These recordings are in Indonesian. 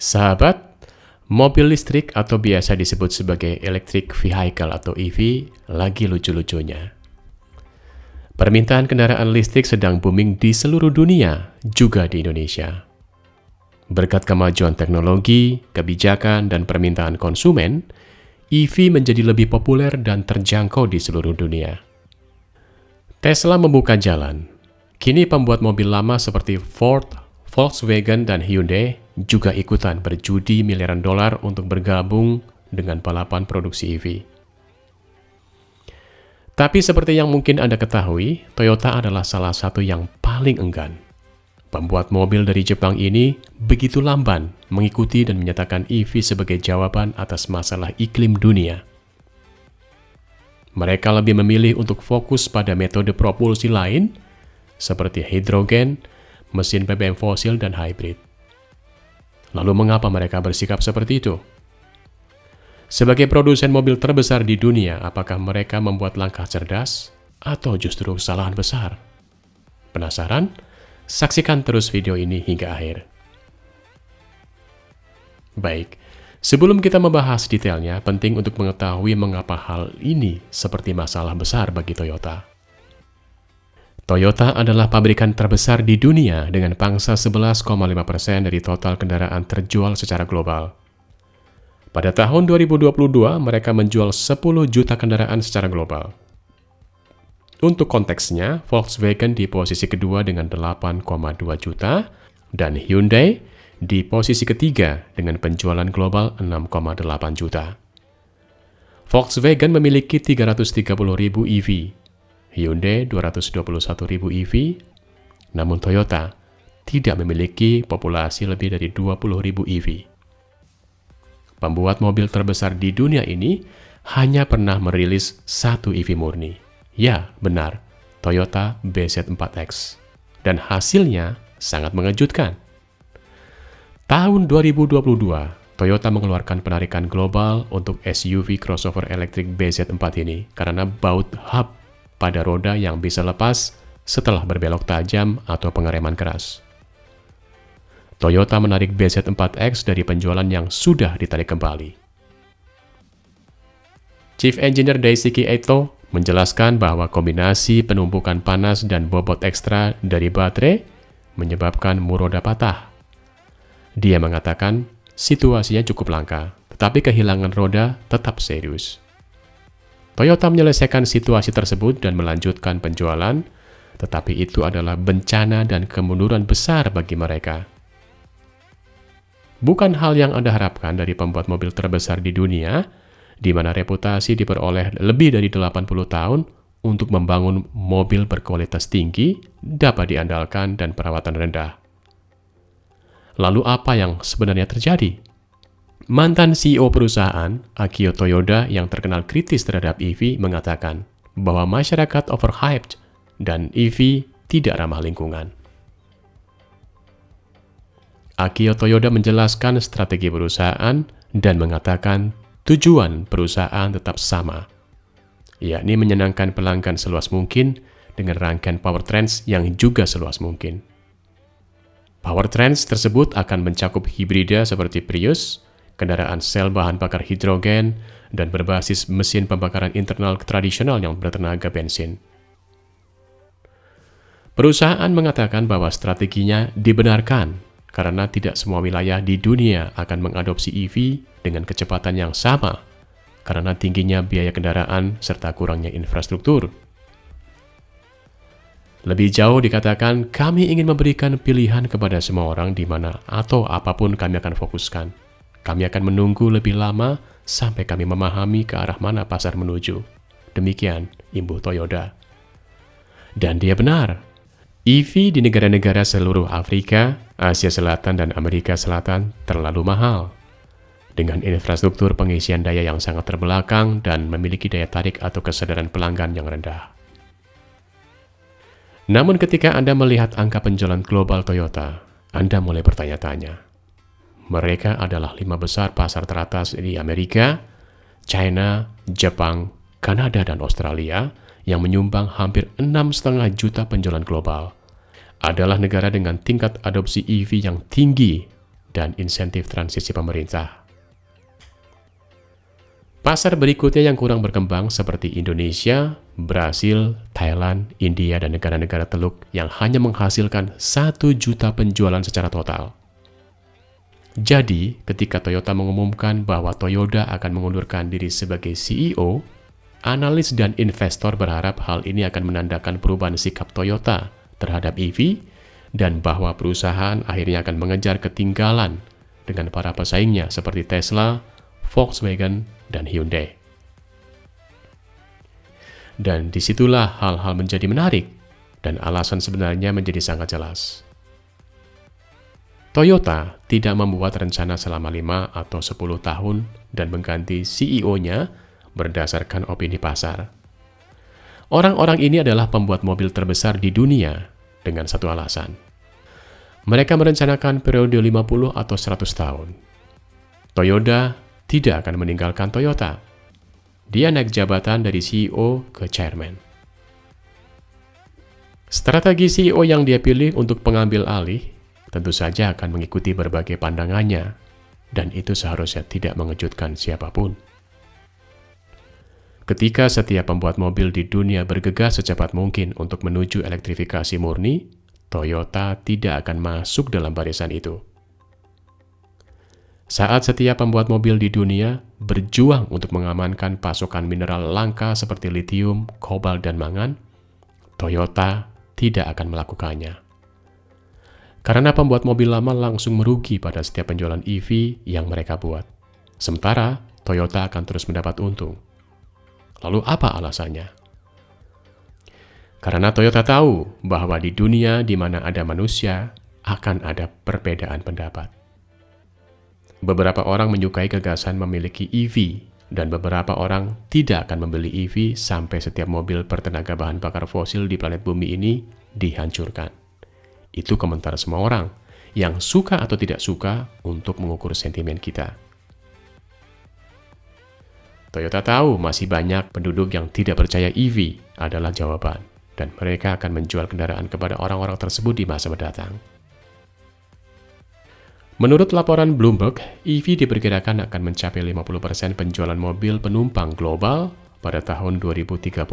Sahabat, mobil listrik atau biasa disebut sebagai electric vehicle atau EV lagi lucu-lucunya. Permintaan kendaraan listrik sedang booming di seluruh dunia, juga di Indonesia. Berkat kemajuan teknologi, kebijakan, dan permintaan konsumen, EV menjadi lebih populer dan terjangkau di seluruh dunia. Tesla membuka jalan. Kini pembuat mobil lama seperti Ford, Volkswagen, dan Hyundai juga ikutan berjudi miliaran dolar untuk bergabung dengan balapan produksi EV. Tapi seperti yang mungkin Anda ketahui, Toyota adalah salah satu yang paling enggan. Pembuat mobil dari Jepang ini begitu lamban mengikuti dan menyatakan EV sebagai jawaban atas masalah iklim dunia. Mereka lebih memilih untuk fokus pada metode propulsi lain seperti hidrogen, mesin BBM fosil, dan hybrid. Lalu mengapa mereka bersikap seperti itu? Sebagai produsen mobil terbesar di dunia, apakah mereka membuat langkah cerdas atau justru kesalahan besar? Penasaran? Saksikan terus video ini hingga akhir. Baik, sebelum kita membahas detailnya, penting untuk mengetahui mengapa hal ini seperti masalah besar bagi Toyota. Toyota adalah pabrikan terbesar di dunia dengan pangsa 11,5% dari total kendaraan terjual secara global. Pada tahun 2022, mereka menjual 10 juta kendaraan secara global. Untuk konteksnya, Volkswagen di posisi kedua dengan 8,2 juta, dan Hyundai di posisi ketiga dengan penjualan global 6,8 juta. Volkswagen memiliki 330.000 EV, Hyundai 221.000 EV, namun Toyota tidak memiliki populasi lebih dari 20.000 EV. Pembuat mobil terbesar di dunia ini hanya pernah merilis satu EV murni. Ya, benar, Toyota BZ4X. Dan hasilnya sangat mengejutkan. Tahun 2022, Toyota mengeluarkan penarikan global untuk SUV crossover elektrik BZ4 ini karena baut hub pada roda yang bisa lepas setelah berbelok tajam atau pengereman keras. Toyota menarik BZ4X dari penjualan yang sudah ditarik kembali. Chief Engineer Daisuke Eto menjelaskan bahwa kombinasi penumpukan panas dan bobot ekstra dari baterai menyebabkan roda patah. Dia mengatakan situasinya cukup langka, tetapi kehilangan roda tetap serius. Toyota menyelesaikan situasi tersebut dan melanjutkan penjualan, tetapi itu adalah bencana dan kemunduran besar bagi mereka. Bukan hal yang Anda harapkan dari pembuat mobil terbesar di dunia, di mana reputasi diperoleh lebih dari 80 tahun untuk membangun mobil berkualitas tinggi, dapat diandalkan, dan perawatan rendah. Lalu apa yang sebenarnya terjadi? Mantan CEO perusahaan, Akio Toyoda, yang terkenal kritis terhadap EV, mengatakan bahwa masyarakat overhyped dan EV tidak ramah lingkungan. Akio Toyoda menjelaskan strategi perusahaan dan mengatakan tujuan perusahaan tetap sama, yakni menyenangkan pelanggan seluas mungkin dengan rangkaian powertrains yang juga seluas mungkin. Powertrains tersebut akan mencakup hibrida seperti Prius, kendaraan sel bahan bakar hidrogen, dan berbasis mesin pembakaran internal tradisional yang bertenaga bensin. Perusahaan mengatakan bahwa strateginya dibenarkan karena tidak semua wilayah di dunia akan mengadopsi EV dengan kecepatan yang sama karena tingginya biaya kendaraan serta kurangnya infrastruktur. Lebih jauh dikatakan, kami ingin memberikan pilihan kepada semua orang di mana atau apapun kami akan fokuskan. Kami akan menunggu lebih lama sampai kami memahami ke arah mana pasar menuju. Demikian imbuh Toyota. Dan dia benar. EV di negara-negara seluruh Afrika, Asia Selatan, dan Amerika Selatan terlalu mahal. Dengan infrastruktur pengisian daya yang sangat terbelakang dan memiliki daya tarik atau kesadaran pelanggan yang rendah. Namun ketika Anda melihat angka penjualan global Toyota, Anda mulai bertanya-tanya. Mereka adalah 5 besar pasar teratas di Amerika, China, Jepang, Kanada, dan Australia yang menyumbang hampir 6,5 juta penjualan global. Adalah negara dengan tingkat adopsi EV yang tinggi dan insentif transisi pemerintah. Pasar berikutnya yang kurang berkembang seperti Indonesia, Brasil, Thailand, India, dan negara-negara Teluk yang hanya menghasilkan 1 juta penjualan secara total. Jadi, ketika Toyota mengumumkan bahwa Toyota akan mengundurkan diri sebagai CEO, analis dan investor berharap hal ini akan menandakan perubahan sikap Toyota terhadap EV dan bahwa perusahaan akhirnya akan mengejar ketinggalan dengan para pesaingnya seperti Tesla, Volkswagen, dan Hyundai. Dan disitulah hal-hal menjadi menarik dan alasan sebenarnya menjadi sangat jelas. Toyota tidak membuat rencana selama 5 atau 10 tahun dan mengganti CEO-nya berdasarkan opini pasar. Orang-orang ini adalah pembuat mobil terbesar di dunia dengan satu alasan. Mereka merencanakan periode 50 atau 100 tahun. Toyota tidak akan meninggalkan Toyota. Dia naik jabatan dari CEO ke chairman. Strategi CEO yang dia pilih untuk pengambil alih tentu saja akan mengikuti berbagai pandangannya, dan itu seharusnya tidak mengejutkan siapapun. Ketika setiap pembuat mobil di dunia bergegas secepat mungkin untuk menuju elektrifikasi murni, Toyota tidak akan masuk dalam barisan itu. Saat setiap pembuat mobil di dunia berjuang untuk mengamankan pasokan mineral langka seperti litium, kobalt, dan mangan, Toyota tidak akan melakukannya. Karena pembuat mobil lama langsung merugi pada setiap penjualan EV yang mereka buat. Sementara Toyota akan terus mendapat untung. Lalu apa alasannya? Karena Toyota tahu bahwa di dunia di mana ada manusia akan ada perbedaan pendapat. Beberapa orang menyukai gagasan memiliki EV, dan beberapa orang tidak akan membeli EV sampai setiap mobil bertenaga bahan bakar fosil di planet bumi ini dihancurkan. Itu komentar semua orang yang suka atau tidak suka untuk mengukur sentimen kita. Toyota tahu masih banyak penduduk yang tidak percaya EV adalah jawaban, dan mereka akan menjual kendaraan kepada orang-orang tersebut di masa mendatang. Menurut laporan Bloomberg, EV diperkirakan akan mencapai 50% penjualan mobil penumpang global pada tahun 2035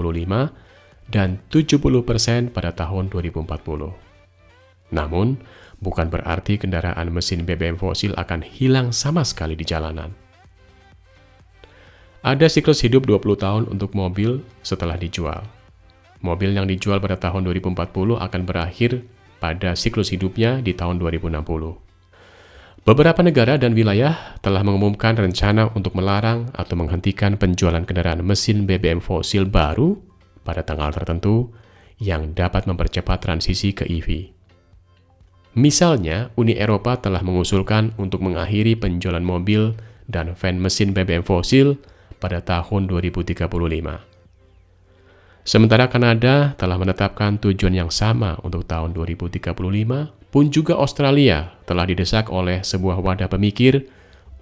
dan 70% pada tahun 2040. Namun, bukan berarti kendaraan mesin BBM fosil akan hilang sama sekali di jalanan. Ada siklus hidup 20 tahun untuk mobil setelah dijual. Mobil yang dijual pada tahun 2040 akan berakhir pada siklus hidupnya di tahun 2060. Beberapa negara dan wilayah telah mengumumkan rencana untuk melarang atau menghentikan penjualan kendaraan mesin BBM fosil baru pada tanggal tertentu yang dapat mempercepat transisi ke EV. Misalnya, Uni Eropa telah mengusulkan untuk mengakhiri penjualan mobil dan van mesin BBM fosil pada tahun 2035. Sementara Kanada telah menetapkan tujuan yang sama untuk tahun 2035, pun juga Australia telah didesak oleh sebuah wadah pemikir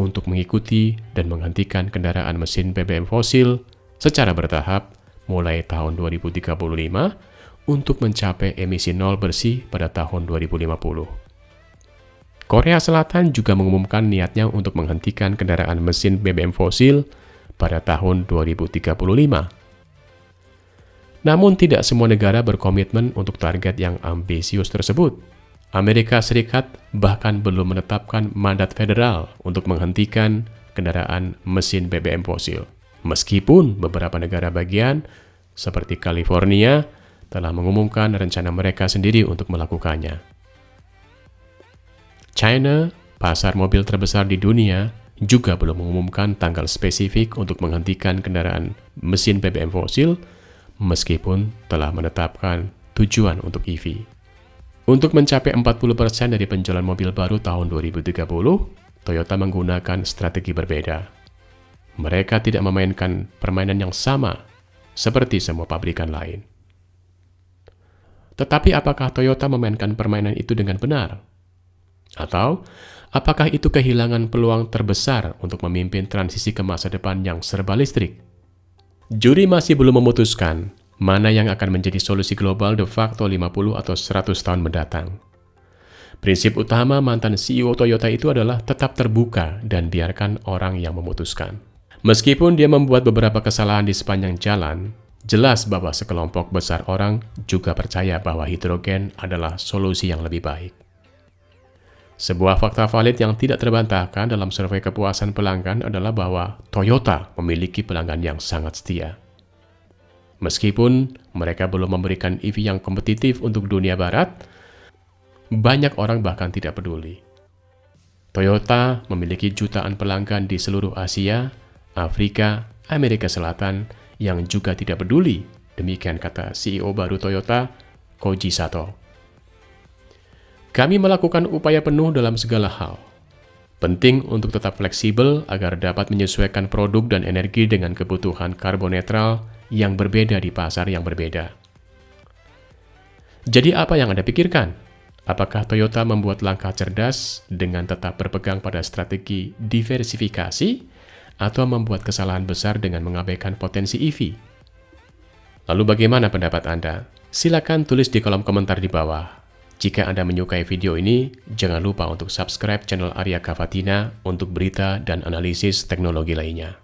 untuk mengikuti dan menghentikan kendaraan mesin BBM fosil secara bertahap mulai tahun 2035 untuk mencapai emisi nol bersih pada tahun 2050. Korea Selatan juga mengumumkan niatnya untuk menghentikan kendaraan mesin BBM fosil pada tahun 2035. Namun tidak semua negara berkomitmen untuk target yang ambisius tersebut. Amerika Serikat bahkan belum menetapkan mandat federal untuk menghentikan kendaraan mesin BBM fosil. Meskipun beberapa negara bagian, seperti California, telah mengumumkan rencana mereka sendiri untuk melakukannya. China, pasar mobil terbesar di dunia, juga belum mengumumkan tanggal spesifik untuk menghentikan kendaraan mesin BBM fosil, meskipun telah menetapkan tujuan untuk EV. Untuk mencapai 40% dari penjualan mobil baru tahun 2030, Toyota menggunakan strategi berbeda. Mereka tidak memainkan permainan yang sama seperti semua pabrikan lain. Tetapi apakah Toyota memainkan permainan itu dengan benar? Atau apakah itu kehilangan peluang terbesar untuk memimpin transisi ke masa depan yang serba listrik? Juri masih belum memutuskan mana yang akan menjadi solusi global de facto 50 atau 100 tahun mendatang. Prinsip utama mantan CEO Toyota itu adalah tetap terbuka dan biarkan orang yang memutuskan. Meskipun dia membuat beberapa kesalahan di sepanjang jalan, jelas bahwa sekelompok besar orang juga percaya bahwa hidrogen adalah solusi yang lebih baik. Sebuah fakta valid yang tidak terbantahkan dalam survei kepuasan pelanggan adalah bahwa Toyota memiliki pelanggan yang sangat setia. Meskipun mereka belum memberikan EV yang kompetitif untuk dunia barat, banyak orang bahkan tidak peduli. Toyota memiliki jutaan pelanggan di seluruh Asia, Afrika, Amerika Selatan yang juga tidak peduli, demikian kata CEO baru Toyota, Koji Sato. Kami melakukan upaya penuh dalam segala hal. Penting untuk tetap fleksibel agar dapat menyesuaikan produk dan energi dengan kebutuhan karbon netral yang berbeda di pasar yang berbeda. Jadi apa yang Anda pikirkan? Apakah Toyota membuat langkah cerdas dengan tetap berpegang pada strategi diversifikasi atau membuat kesalahan besar dengan mengabaikan potensi EV? Lalu bagaimana pendapat Anda? Silakan tulis di kolom komentar di bawah. Jika Anda menyukai video ini, jangan lupa untuk subscribe channel Arya Kavatina untuk berita dan analisis teknologi lainnya.